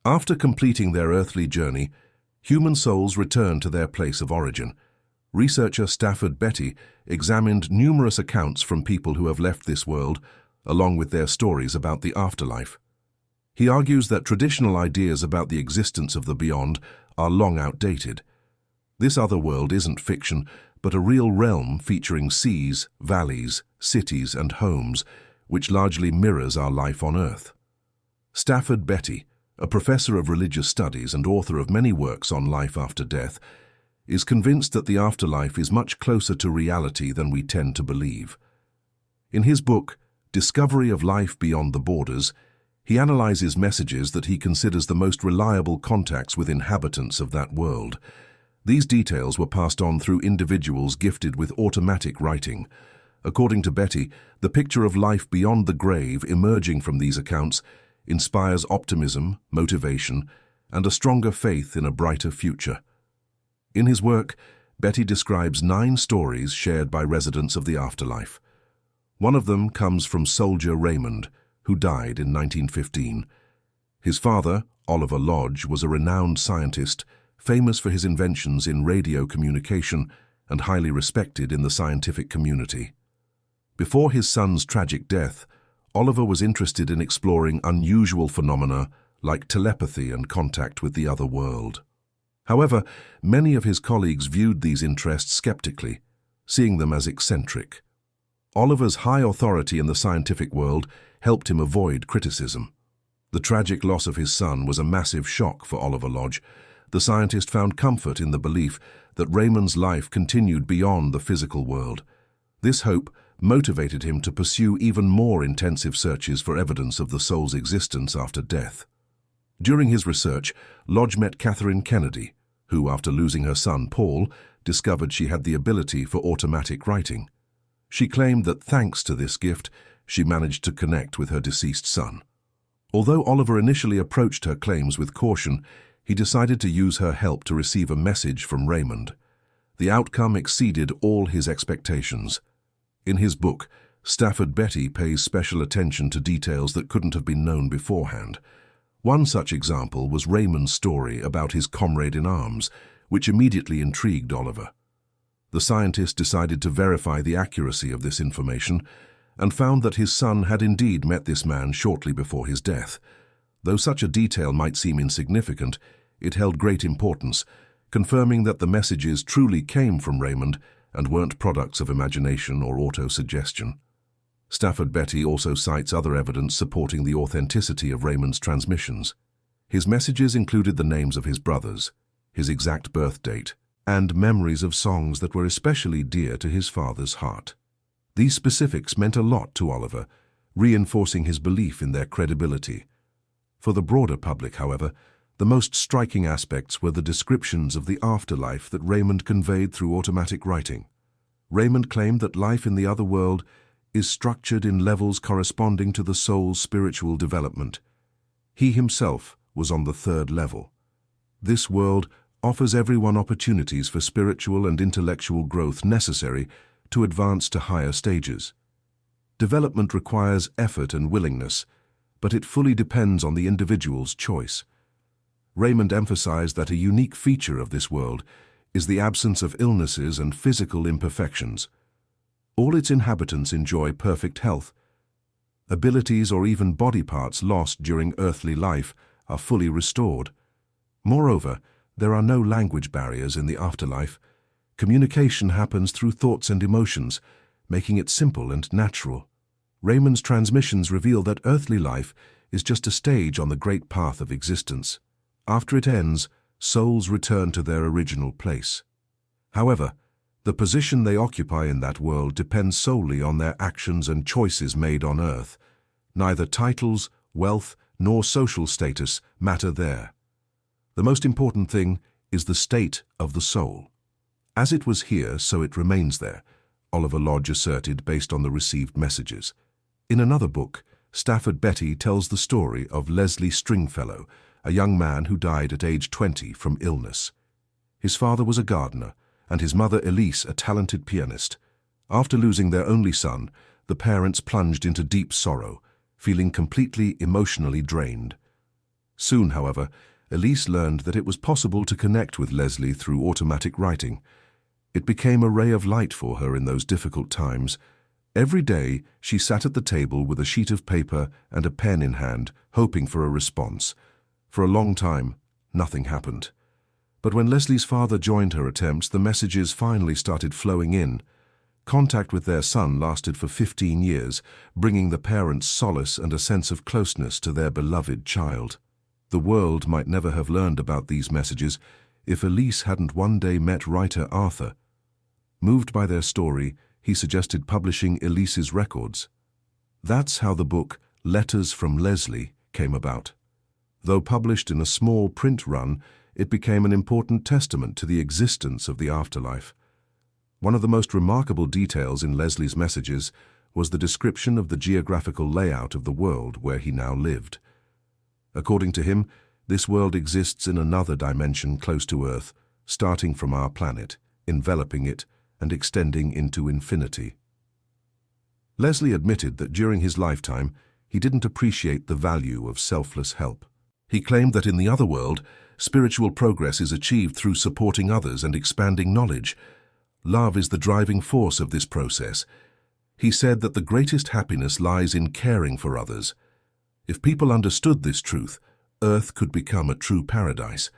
After completing their earthly journey, human souls return to their place of origin. Researcher Stafford Betty examined numerous accounts from people who have left this world, along with their stories about the afterlife. He argues that traditional ideas about the existence of the beyond are long outdated. This other world isn't fiction, but a real realm featuring seas, valleys, cities, and homes, which largely mirrors our life on Earth. Stafford Betty, a professor of religious studies and author of many works on life after death, is convinced that the afterlife is much closer to reality than we tend to believe. In his book, Discovery of Life Beyond the Borders, he analyzes messages that he considers the most reliable contacts with inhabitants of that world. These details were passed on through individuals gifted with automatic writing. According to Betty, the picture of life beyond the grave emerging from these accounts inspires optimism, motivation, and a stronger faith in a brighter future. In his work, Betty describes 9 stories shared by residents of the afterlife. One of them comes from soldier Raymond, who died in 1915. His father, Oliver Lodge, was a renowned scientist, famous for his inventions in radio communication and highly respected in the scientific community. Before his son's tragic death, Oliver was interested in exploring unusual phenomena like telepathy and contact with the other world. However, many of his colleagues viewed these interests skeptically, seeing them as eccentric. Oliver's high authority in the scientific world helped him avoid criticism. The tragic loss of his son was a massive shock for Oliver Lodge. The scientist found comfort in the belief that Raymond's life continued beyond the physical world. This hope motivated him to pursue even more intensive searches for evidence of the soul's existence after death. During his research, Lodge met Catherine Kennedy, who, after losing her son Paul, discovered she had the ability for automatic writing. She claimed that thanks to this gift, she managed to connect with her deceased son. Although Oliver initially approached her claims with caution, he decided to use her help to receive a message from Raymond. The outcome exceeded all his expectations. In his book, Stafford Betty pays special attention to details that couldn't have been known beforehand. One such example was Raymond's story about his comrade in arms, which immediately intrigued Oliver. The scientist decided to verify the accuracy of this information and found that his son had indeed met this man shortly before his death. Though such a detail might seem insignificant, it held great importance, confirming that the messages truly came from Raymond and weren't products of imagination or auto-suggestion. Stafford Betty also cites other evidence supporting the authenticity of Raymond's transmissions. His messages included the names of his brothers, his exact birth date, and memories of songs that were especially dear to his father's heart. These specifics meant a lot to Oliver, reinforcing his belief in their credibility. For the broader public, however, the most striking aspects were the descriptions of the afterlife that Raymond conveyed through automatic writing. Raymond claimed that life in the other world is structured in levels corresponding to the soul's spiritual development. He himself was on the 3rd level. This world offers everyone opportunities for spiritual and intellectual growth necessary to advance to higher stages. Development requires effort and willingness, but it fully depends on the individual's choice. Raymond emphasized that a unique feature of this world is the absence of illnesses and physical imperfections. All its inhabitants enjoy perfect health. Abilities or even body parts lost during earthly life are fully restored. Moreover, there are no language barriers in the afterlife. Communication happens through thoughts and emotions, making it simple and natural. Raymond's transmissions reveal that earthly life is just a stage on the great path of existence. After it ends, souls return to their original place. However, the position they occupy in that world depends solely on their actions and choices made on Earth. Neither titles, wealth, nor social status matter there. The most important thing is the state of the soul. As it was here, so it remains there, Oliver Lodge asserted based on the received messages. In another book, Stafford Betty tells the story of Leslie Stringfellow, a young man who died at age 20 from illness. His father was a gardener, and his mother Elise a talented pianist. After losing their only son, the parents plunged into deep sorrow, feeling completely emotionally drained. Soon, however, Elise learned that it was possible to connect with Leslie through automatic writing. It became a ray of light for her in those difficult times. Every day, she sat at the table with a sheet of paper and a pen in hand, hoping for a response. For a long time, nothing happened. But when Leslie's father joined her attempts, the messages finally started flowing in. Contact with their son lasted for 15 years, bringing the parents solace and a sense of closeness to their beloved child. The world might never have learned about these messages if Elise hadn't one day met writer Arthur. Moved by their story, he suggested publishing Elise's records. That's how the book Letters from Leslie came about. Though published in a small print run, it became an important testament to the existence of the afterlife. One of the most remarkable details in Leslie's messages was the description of the geographical layout of the world where he now lived. According to him, this world exists in another dimension close to Earth, starting from our planet, enveloping it, and extending into infinity. Leslie admitted that during his lifetime, he didn't appreciate the value of selfless help. He claimed that in the other world, spiritual progress is achieved through supporting others and expanding knowledge. Love is the driving force of this process. He said that the greatest happiness lies in caring for others. If people understood this truth, Earth could become a true paradise.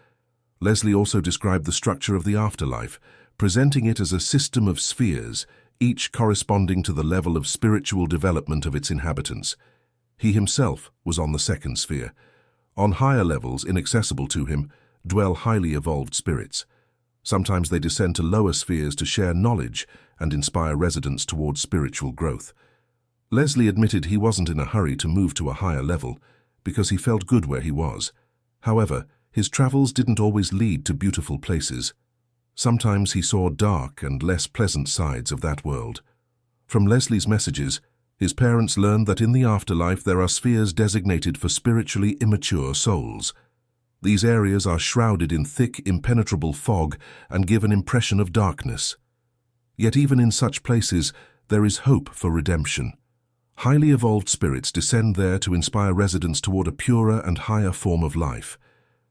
Leslie also described the structure of the afterlife, presenting it as a system of spheres, each corresponding to the level of spiritual development of its inhabitants. He himself was on the second sphere. On higher levels, inaccessible to him, dwell highly evolved spirits. Sometimes they descend to lower spheres to share knowledge and inspire residents towards spiritual growth. Leslie admitted he wasn't in a hurry to move to a higher level because he felt good where he was. However, his travels didn't always lead to beautiful places. Sometimes he saw dark and less pleasant sides of that world. From Leslie's messages, his parents learned that in the afterlife there are spheres designated for spiritually immature souls. These areas are shrouded in thick, impenetrable fog and give an impression of darkness. Yet even in such places, there is hope for redemption. Highly evolved spirits descend there to inspire residents toward a purer and higher form of life.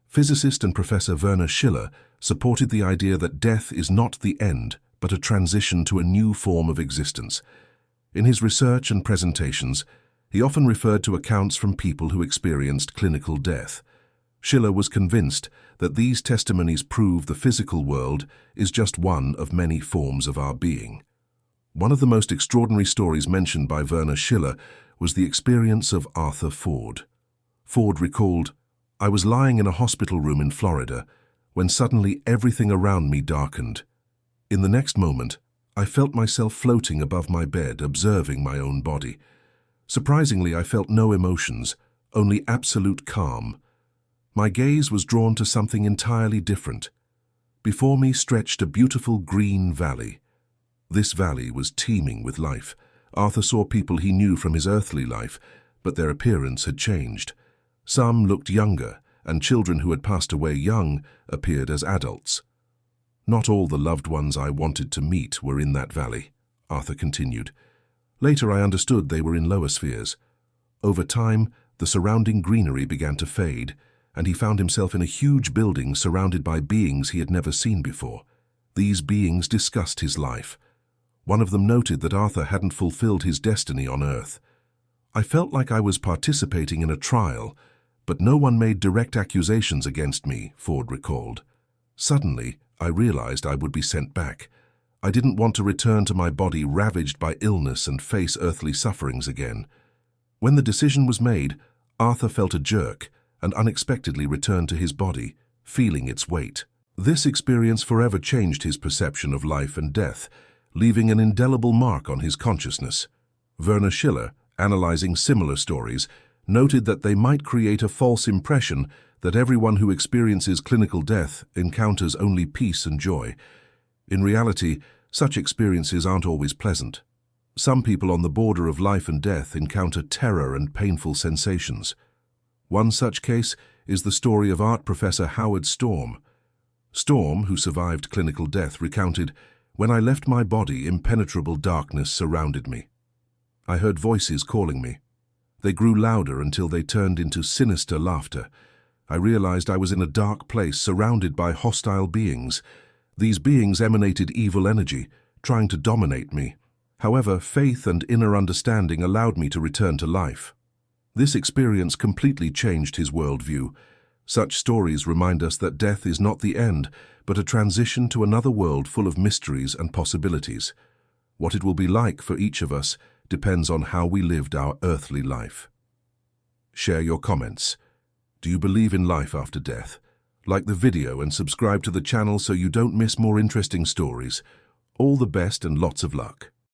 Physicist and Professor Werner Schiller supported the idea that death is not the end, but a transition to a new form of existence. In his research and presentations, he often referred to accounts from people who experienced clinical death. Schiller was convinced that these testimonies prove the physical world is just one of many forms of our being. One of the most extraordinary stories mentioned by Werner Schiller was the experience of Arthur Ford. Ford recalled, "I was lying in a hospital room in Florida when suddenly everything around me darkened. In the next moment, I felt myself floating above my bed, observing my own body. Surprisingly, I felt no emotions, only absolute calm. My gaze was drawn to something entirely different. Before me stretched a beautiful green valley. This valley was teeming with life. Arthur saw people he knew from his earthly life, but their appearance had changed. Some looked younger, and children who had passed away young appeared as adults. Not all the loved ones I wanted to meet were in that valley," Arthur continued. "Later I understood they were in lower spheres. Over time, the surrounding greenery began to fade, and he found himself in a huge building surrounded by beings he had never seen before. These beings discussed his life. One of them noted that Arthur hadn't fulfilled his destiny on Earth. I felt like I was participating in a trial, but no one made direct accusations against me," Ford recalled. "Suddenly, I realized I would be sent back. I didn't want to return to my body ravaged by illness and face earthly sufferings again. When the decision was made, Arthur felt a jerk and unexpectedly returned to his body, feeling its weight. This experience forever changed his perception of life and death, leaving an indelible mark on his consciousness." Werner Schiller, analyzing similar stories, noted that they might create a false impression that everyone who experiences clinical death encounters only peace and joy. In reality, such experiences aren't always pleasant. Some people on the border of life and death encounter terror and painful sensations. One such case is the story of art professor Howard Storm. Storm, who survived clinical death, recounted, "When I left my body, impenetrable darkness surrounded me. I heard voices calling me. They grew louder until they turned into sinister laughter. I realized I was in a dark place surrounded by hostile beings. These beings emanated evil energy, trying to dominate me. However, faith and inner understanding allowed me to return to life. This experience completely changed his worldview. Such stories remind us that death is not the end, but a transition to another world full of mysteries and possibilities. What it will be like for each of us depends on how we lived our earthly life. Share your comments. Do you believe in life after death? Like the video and subscribe to the channel so you don't miss more interesting stories. All the best and lots of luck.